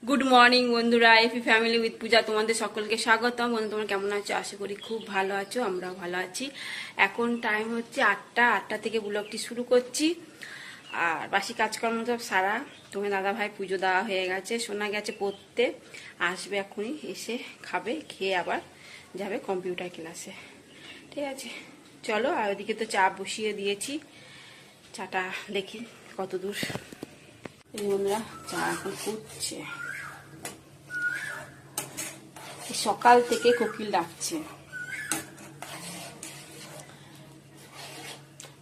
Good morning বন্ধুরা, এফি family with পূজা তোমাদের সকলকে স্বাগতম। বন্ধু তোমরা কেমন আছো? আশা করি খুব ভালো আছো, আমরাও ভালো আছি। এখন টাইম হচ্ছে 8টা থেকে ব্লগটি শুরু করছি। আর বাসি কাজকর্ম সব সারা, তোমার দাদা ভাই পুজো দেওয়া হয়ে গেছে, সোনা গেছে পড়তে, আসবে এখনই, এসে খাবে, খেয়ে আবার যাবে কম্পিউটার ক্লাসে। ঠিক আছে, চলো। আর ওদিকে তো চা বসিয়ে দিয়েছি, চাটা দেখি কত দূর। এই বন্ধুরা চা এখন ফুটছে, সকাল থেকে কোকিল ডাকছে,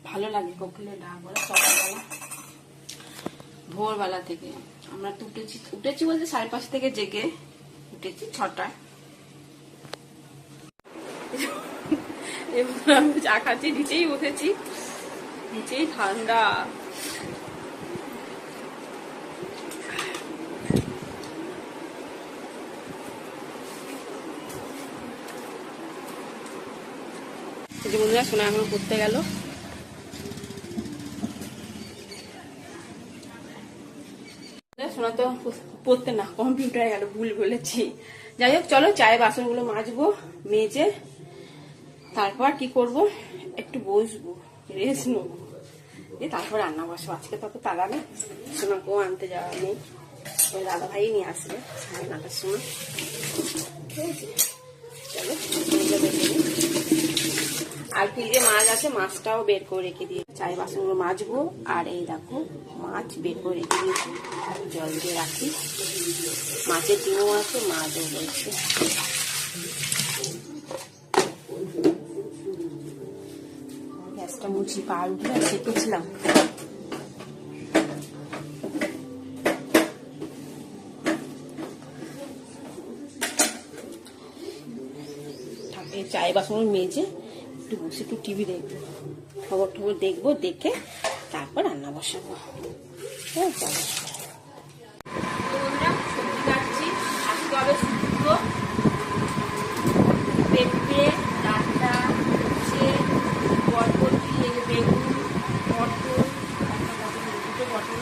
ভালো লাগে কোকিলের ডাক বলে। সকালবেলা ভোরবেলা থেকে আমরা তো উঠেছি বলতে 5:30 থেকে জেগে উঠেছি 6টায়। আমি চা খাচ্ছি, নিচেই উঠেছি, নিচেই ঠান্ডা। বন্ধুরা সোনা এখন পড়তে গেল, সোনা তো পড়তে না কম্পিউটারে গেল, ভুল বলেছি। যাই হোক, চলো চায়ের বাসনগুলো মাজবো, মেজে তারপর কি করব, একটু বসবো, রেস্ট নেবো, তারপর রান্না বসবো। আজকে তত তাড়া নেই, সোনাকেও আনতে যাওয়া নেই, ওই দাদা ভাই নিয়ে আসবে 9:30টার সময়। ঠিক আছে, চলো। আর ফ্রিজে মাছ আছে, মাছটাও বের করে রেখে দিয়ে চাই বাসনগুলো মাজবো। আর এই দেখো মাছ বের করে রেখে দিয়েছি, জল দিয়ে রাখি। মাছের ডিমও আছে, মাছও রয়েছে। গ্যাসটা মুছি, পাউরুটিটা ছেঁকেছিলাম। এই চাই বাসন মেজে একটু বসে একটু টিভি দেখবো, খবর টবর দেখবো, দেখে তারপর রান্না বসাবো। হ্যাঁ, চলো। সবজি কাটছি, আজকে হবে শুক্তো, পেঁপে, ডাঁটা, উচ্ছে, বরবটি, বেগুন, পটল, দুটো পটল,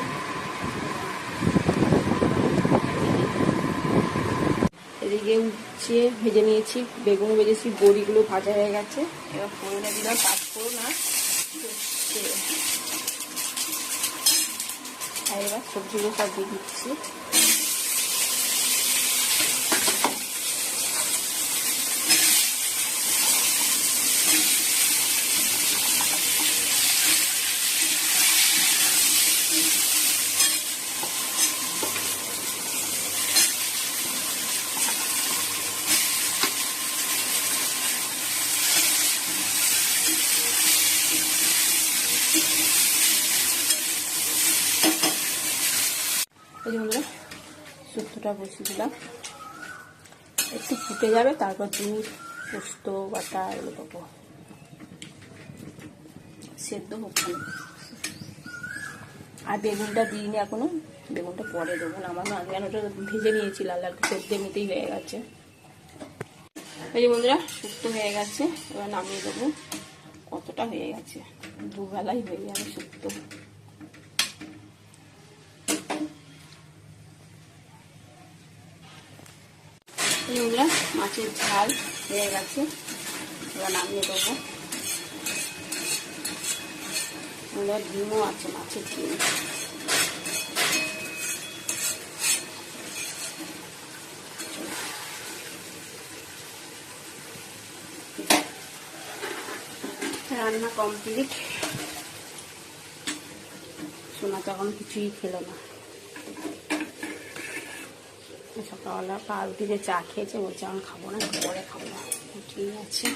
এদিকে উচ্ছে ভেজে নিয়েছি, বেগুন ভেজেছি, বড়িগুলো ভাজা হয়ে গেছে। এবার ফোড়নে দিলাম পাঁচফোড়ন আর সর্ষে। আর এবার সবজিগুলো সব দিয়ে দিচ্ছি। এই জন্য শুক্তোটা বসিয়ে দিলাম, একটু ফুটে যাবে, তারপর দুধ, পোস্ত বাটা এগুলো দেবো, সেদ্ধ হচ্ছে। আর বেগুনটা দিইনি এখনো, বেগুনটা পরে দেবো না, আমার ওটা ভেজে নিয়েছি, লাল লাল সেদ্ধ এমনিতেই হয়ে গেছে। এই যে বন্ধুরা শুক্তো হয়ে গেছে, এবার নামিয়ে দেবো। কতটা হয়ে গেছে, দুবেলাই হয়ে যাবে শুক্তো। বন্ধুরা মাছের ঝাল হয়ে গেছে, এবার নামিয়ে দেবো। ডিমও আছে, মাছের ডিম। রান্না কমপ্লিট। সোনা তখন কিছুই খেলো না, সকালবেলা পাউরুটি দিয়ে চা খেয়েছে, বলছে আমি খাবো না, পরে খাবো না। ঠিক আছে,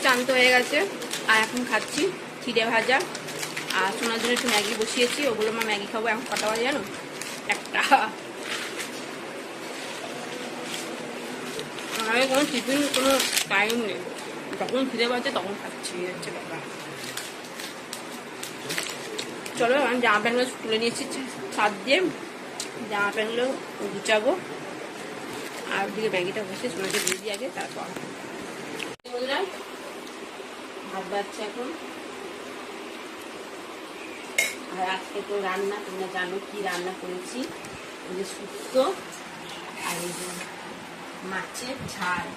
ক্লান্ত হয়ে গেছে। আর এখন খাচ্ছি চিড়ে ভাজা, আর সোনার জন্য একটু ম্যাগি বসিয়েছি, ওগুলো মা ম্যাগি খাবো। এখন কটা বাজে জানো? 1টা। আমার কোনো টিফিন কোনো টাইম নেই, যখন খিদে পাচ্ছে তখন খাচ্ছি, হচ্ছে ব্যাপার। চলো আমি জামা প্যান্টগুলো তুলে নিয়েছি ছাদ দিয়ে, জামা প্যান্টগুলো গুছাবো, আর ওদিকে ম্যাগিটা বসে সোনাকে দিয়ে দিয়ে আগে তারপর ভাত বাড়ছে এখন। আর আজকে তো রান্না তোমরা জানো কি রান্না করেছি, ওই যে শুক্তো আর এই যে মাছের ঝাল।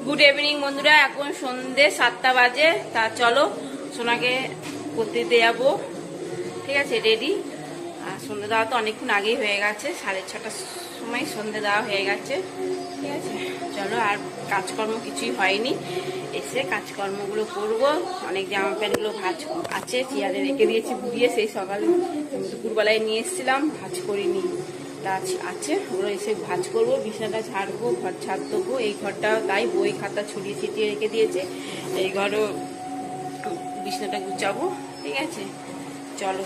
গুড ইভিনিং বন্ধুরা, এখন সন্ধ্যে 7টা বাজে। তা চলো সোনাকে পড়তে দিয়ে যাবো, ঠিক আছে রেডি। আর সন্ধ্যে দেওয়া তো অনেকক্ষণ আগেই হয়ে গেছে, 6:30টার সময় সন্ধ্যে দেওয়া হয়ে গেছে, ঠিক আছে। চলো, আর কাজকর্ম কিছুই হয়নি, এসে কাজকর্মগুলো করব। অনেক জামা প্যান্টগুলো ভাঁজ আছে, চেয়ারে রেখে দিয়েছি বুড়িয়ে, সেই সকালে দুপুরবেলায় নিয়ে এসেছিলাম, ভাঁজ করিনি, তা আছে ওগুলো এসে ভাঁজ করবো। বিছানাটা ঝাড়বো, ঘর ঝাড় দেবো, এই ঘরটাও তাই বই খাতা ছড়িয়ে ছিটিয়ে রেখে দিয়েছে, এই ঘরও বিছানাটা গুছাবো, ঠিক আছে। চলো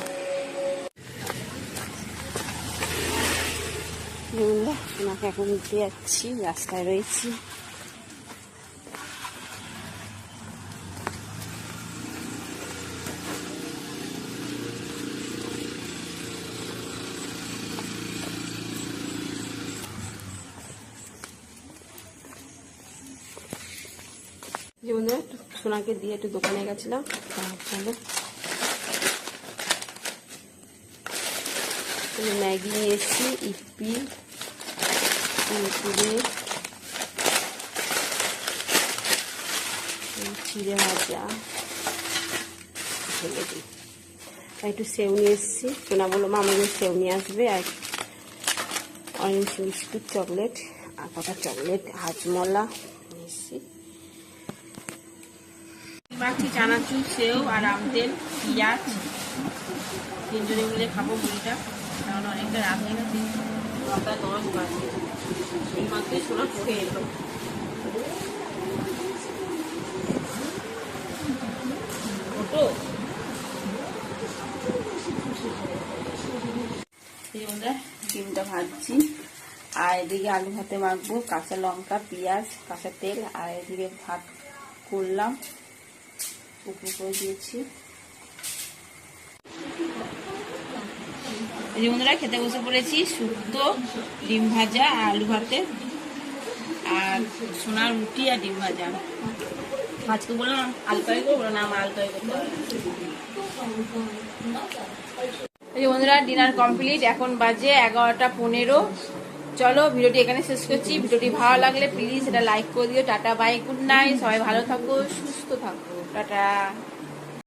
সোনাকে এখন উঠে যাচ্ছি, রাস্তায় রয়েছি। যে বন্ধুরা সোনাকে দিয়ে একটু দোকানে গেছিলাম, চলো ম্যাগি নিয়ে এসেছি, ইপি, কুড়কুড়ে, চিড়ে ভাজা, একটু সেউ নিয়ে এসেছি। সোনা বললো মা আমাদের সেউ নিয়ে আসবে, আর অরেঞ্জ বিস্কুট, চকলেট, আর কটা চকলেট, হাজমলা নিয়ে এসেছি। মাছি, চানাচুর, সেউ আর আমতেল, পেঁয়াজ, তিনজনে মিলে খাবো মুড়িটা, কারণ অনেকটা রাত হয়ে গেছে, 9:10 বাজে। এই মাত্রই সোনা পড়ে এলো। ওটো ডিমটা ভাজছি, আর এদিকে আলু ভাতে মাখবো, কাঁচা লঙ্কা, পেঁয়াজ, কাঁচা তেল, আর এদিকে ভাত করলাম, উপর করে দিয়েছি। এই বন্ধুরা খেতে বসে পড়েছি, শুক্তো, ডিম ভাজা, আলু ভাতে, আর সোনার রুটি আর ডিম ভাজা। আজকে বললাম আলুটাই করবো না, আমার আলুটাই করতে হবে। এই বন্ধুরা ডিনার কমপ্লিট, এখন বাজে 11:15। চলো ভিডিওটি এখানে শেষ করছি। ভিডিওটি ভালো লাগলে প্লিজ এটা লাইক করে দিও। টাটা, বাই, গুড নাইট, সবাই ভালো থাকো, সুস্থ থাকো, টাটা।